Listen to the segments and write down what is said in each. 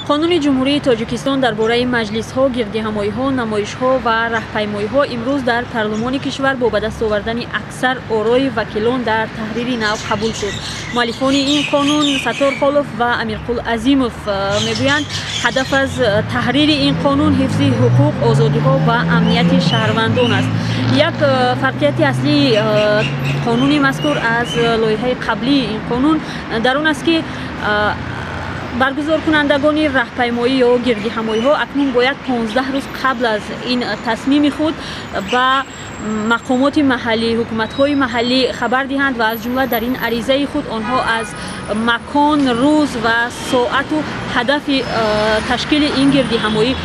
قانون جمهوری تاجیکستان درباره مجلس‌ها، گردهمایی‌ها، نمایش‌ها و راهپیمایی‌ها امروز در پارلمان کشور با به دست آوردن اکثر آرای وکیلان در تحریر نو قبول شد. مؤلفان این قانون ستار خالف و امیرقل عظیموف میگویند هدف از تحریر این قانون حفظ حقوق، آزادی‌ها و امنیت شهروندان است. یک فرقیت اصلی قانون مذکور از لایحه قبلی این قانون در آن است که برگزار کنندگان راهپیمایی یا گردهمایی ها اکنون باید 15 روز قبل از این تصمیم خود به مقامات محلی، حکومت های محلی خبر دهند و از جمله در این عریضه خود آنها از مکان، روز و ساعت و هدف تشکیل این گردهمایی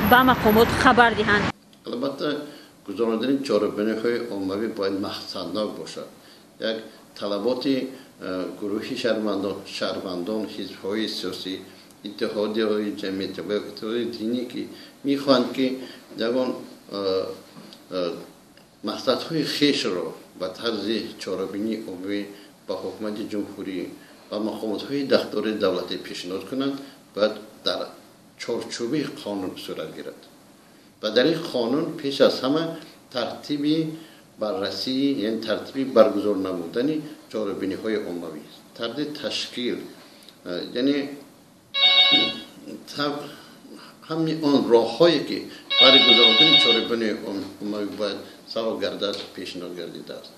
به مقامات خبر دهند. البته گزارندن چهارگانه های عمومی باید مقصدناک باشد. یک طلبات گروهی شهروندان، حزب‌های سیاسی، اتحادیه‌های جمعیت و اتحادیه‌های دینی که می‌خواهند که یگان مقصدهای خویش را به طرز چهارگانه عمومی با حکومت جمهوری و مقامات‌های دستور دولتی پیشنهاد کنند، باید در چارچوب قانون صورت گیرد. و در این قانون پیش از همه ترتیب بررسی، یعنی ترتیب برگزار نمودن چهارگانه‌های عمومی، ترتیب تشکیل، یعنی همین آن راه‌هایی که برای گذراندن چهارگانه عمومی باید سوا گردد پیشنهاد گردیده است.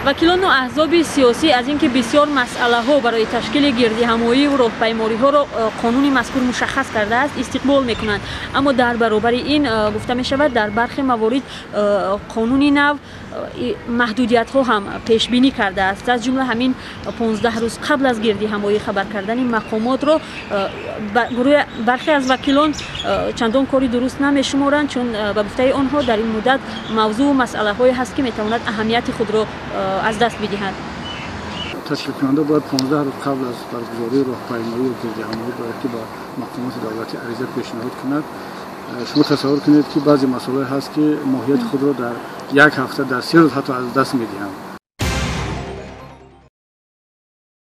وکیلان و احزاب سیاسی از اینکه بسیار مسئله ها برای تشکیل گردهمایی و راهپیمایی ها را قانون مذکور مشخص کرده است استقبال میکنند، اما در برابر این گفته می شود در برخی موارد قانون نو محدودیت ها هم پیش بینی کرده است. از جمله همین 15 روز قبل از گردهمایی خبر کردن مقامات را برخی از وکیلان چندان کاری درست نمی شمارند، چون به گفته آنها در این مدت موضوع و مسئله هایی هست که می تواند اهمیت خود را از دست بدهند. تشکیل کننده باید 15 روز قبل از برگزاری راهپیمایی و گردهمایی باید که با مقامات دولتی عریضه پیشنهاد کند. شما تصور کنید که بعضی مسائل هست که ماهیت خود را در یک هفته، در 3 روز حتی از دست می‌دهند.